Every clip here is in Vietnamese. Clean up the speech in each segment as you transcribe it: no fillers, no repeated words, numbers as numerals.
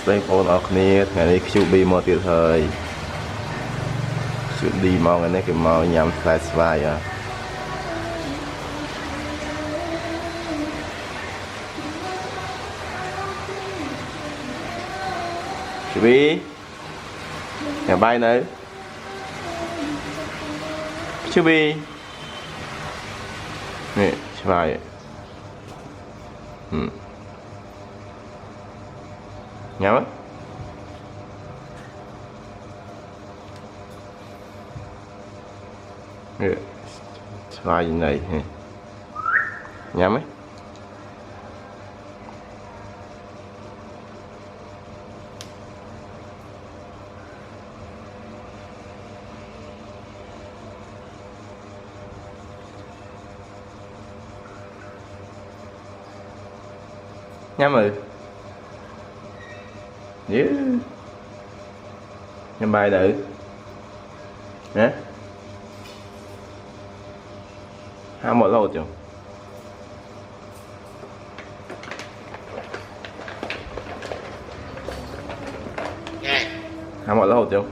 Stay on ở kia ngày nay chụp bi một tiệt thời chụp đi màu ngày nay cái màu nhắm flash vai à chụp bi nhà bay nữa chụp bi nè vai nhắm á vai gì này nhắm ấy nhắm rồi nhắm bài nữ nè hai một lâu chưa hai một lâu chưa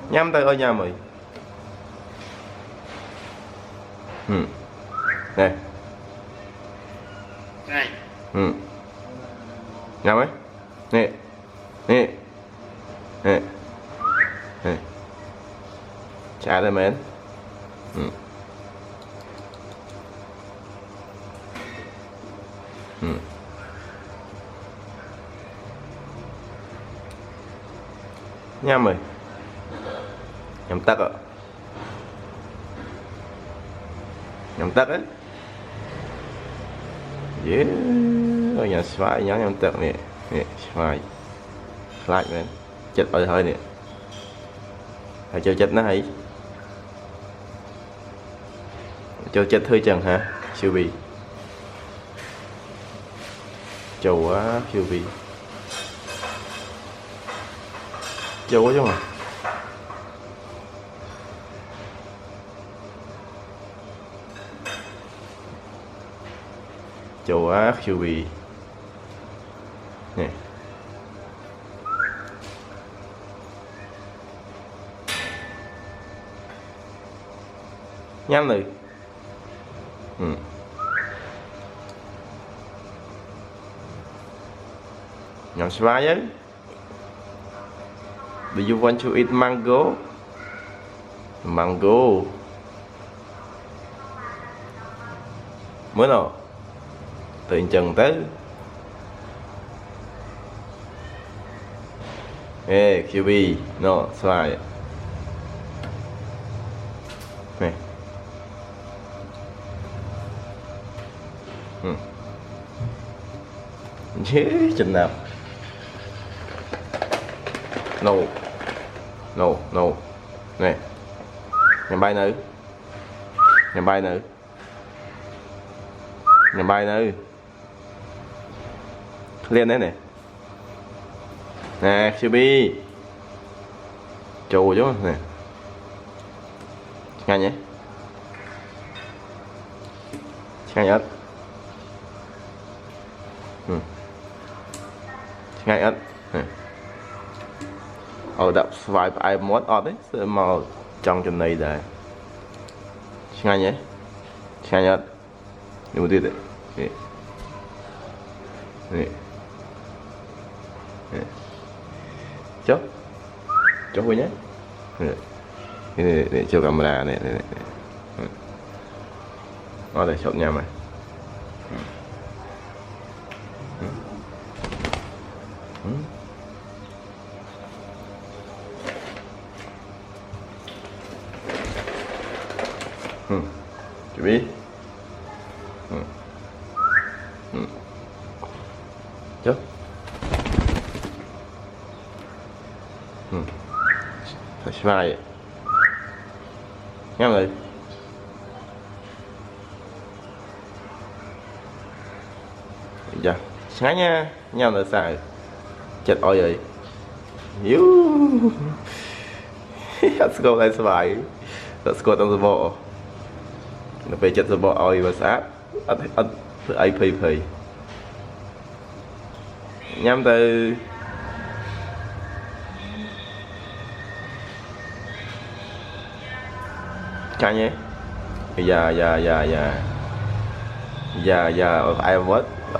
nhắm tay ơi nhắm rồi nè nhắm ấy nè nè nè nè trả đây mến nhắm rồi nhắm tắc ạ nhắm tắc ấy ôi nhà xoay nhắm tắc nè nè xoay lại mến chết ơi hơi nè hãy cho chết nó hay cho chết hơi chẳng hả siêu bì trâu quá siêu bì trâu quá chứ mà trâu quá siêu bì nè nhắm rồi nhắm xoay ấy do you want to eat mango mango mới nào tự chừng tới ê QB nó xoay nè chứ chừng nào no no no nè nhầm bay nữ nhầm bay nữ nhầm bay nữ lên đấy nè nè siêu bi chù chứ nè ngay nhé ngay nhất ngay nhất đập vài ai mót ọt đấy sẽ màu trong chân này đây ngay nhé ngay nhất nhưng mà đi đấy chốt chốt vui nhé để cho camera này nó để chốt nhau mà chuẩn bị chốt phải xoay nghe rồi dạ sáng nha nhau là xài chết ôi rồi let's go let's buy let's go trong the ball nó về chết the ball ôi và sát ăn ai phê phê nhắm từ Chả nhé. Dạ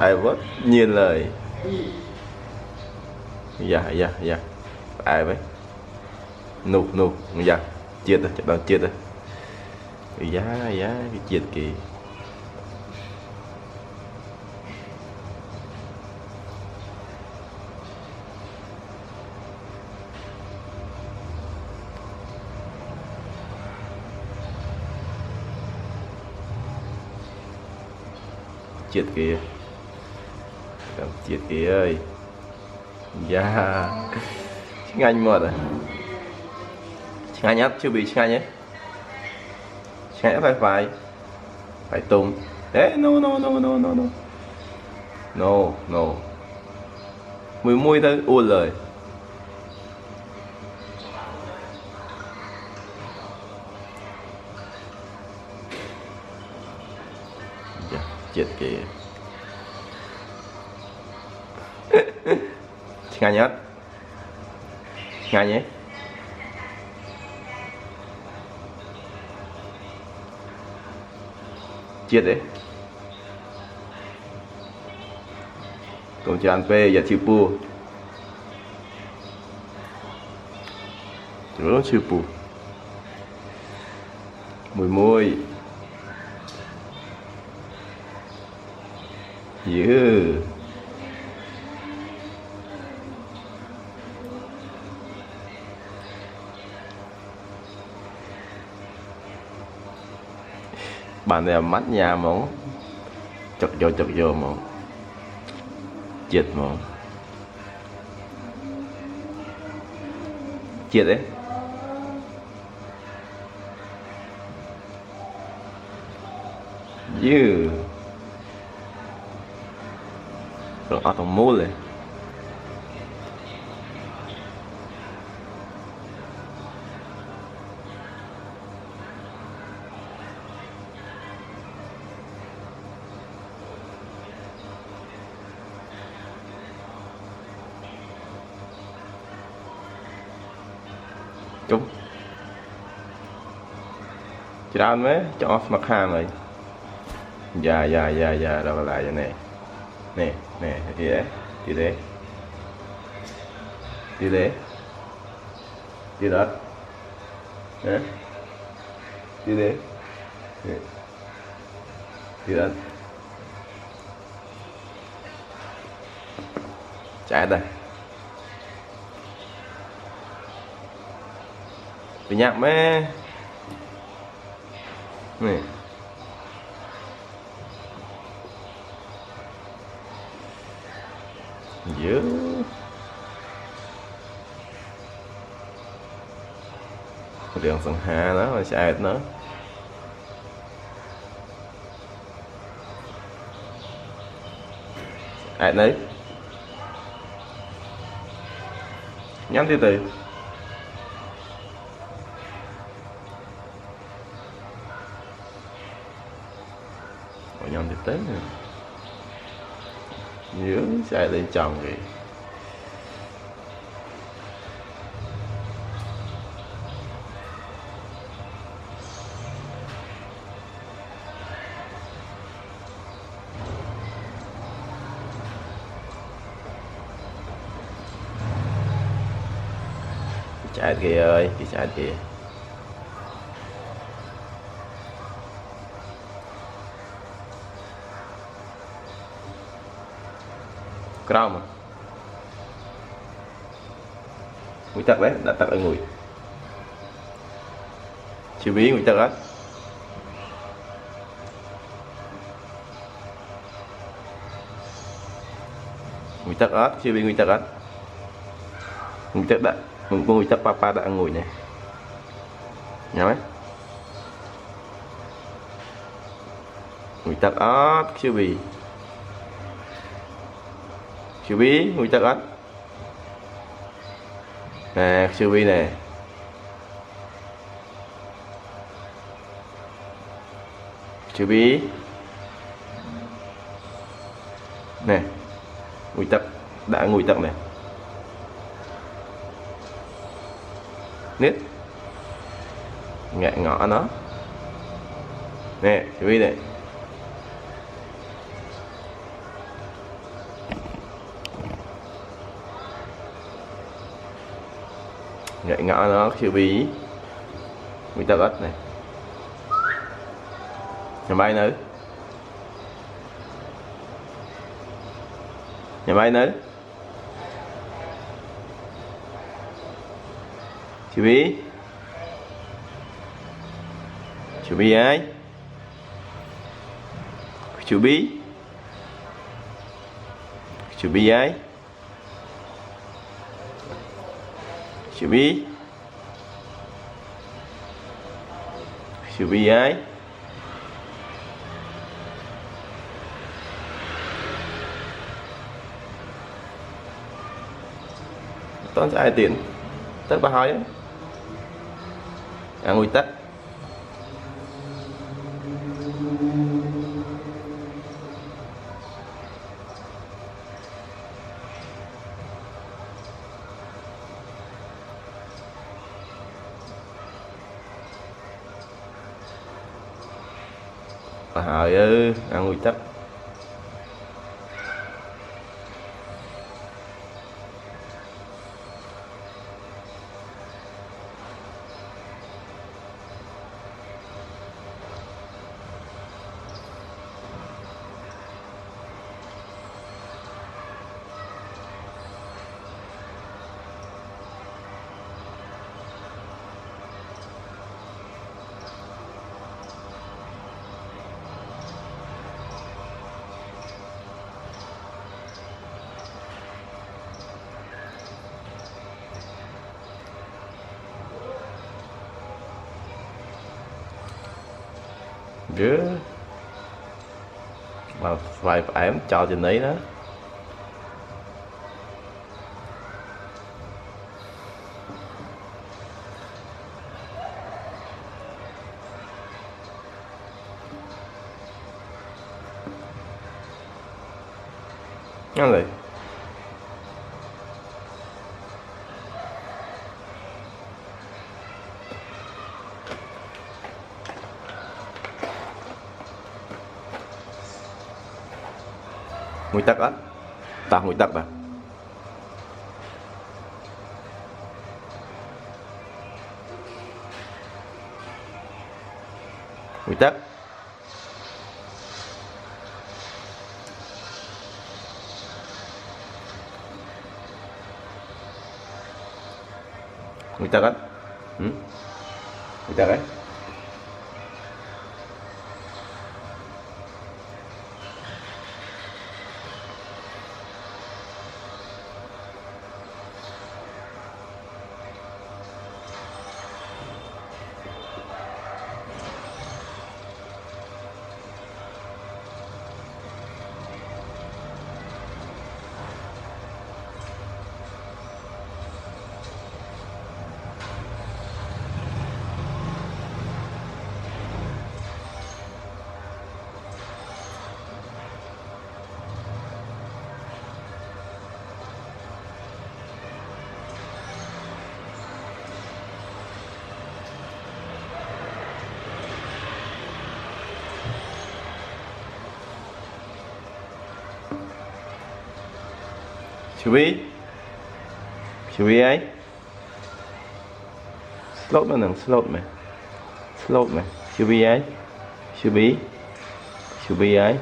ai vớt nhiên lời. Dạ ai với nụ dạ chết rồi chụp chết rồi. Giá cái chết kì chết kìa, chết kìa ơi. Dạ tiếng Anh một rồi, tiếng Anh nhá, chưa bị tiếng Anh nhé, tiếng Anh phải tung đấy. No mùi thôi uôn lời. Dạ, chết kìa. Tiếng Anh nhé, tiếng Anh nhé. Chết đấy. Công chán pe ya chipu. Terus chipu. Mùi. Yeah. Bạn này mắt nhà món chọc vô món chết món chết đấy. Yeah. Rồi ở trong mũ này. Đúng. Chị ra mấy chọn mặt hàng rồi. Dạ đâu lại vậy nè. Nè đi đấy. Đi đó. Nè. Đi đấy. Đi đó. Chạy đây. Bị nhạc mê nè. Dữ đường sân hà đó mà chạy nó ai đấy nhắm từ từ. Nhầm thực tế nè. Nhớ chạy lên chồng kìa. Chạy kìa ơi, chạy kìa. Crown mà nguy tật đấy, đã tật ở người chưa biết nguy tật á. Nguy tật á, chưa biết nguy tật á. Nguy tật đã, nguy tật papa đã ngồi nè. Nhớ mấy nguy tật á, chưa biết nguy tật á nè, siêu vi nè. Siêu vi nè, nguy tật đã nguy tật nè. Nít ngẹ ngõ nó nè chú ý này gậy ngõ nó chưa bí mình tập ít này nhà bay nữa nhà bay nữa chú bí ai chú bí ai chú bí ai toán ai tiền tất bà hỏi ngồi tất bà hỏi ngồi tất đứa mà vài em cho trên đấy đó nghe rồi mùi tắc á tao mùi tắc à mùi tắc mùi tắc á mùi tắc ấy chú ý ấy slot mà nè slot mà chú ý ấy chú ý ấy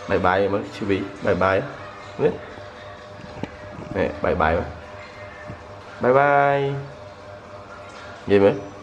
bye bye mới chú ý bye bye biết nè bye bye gì mới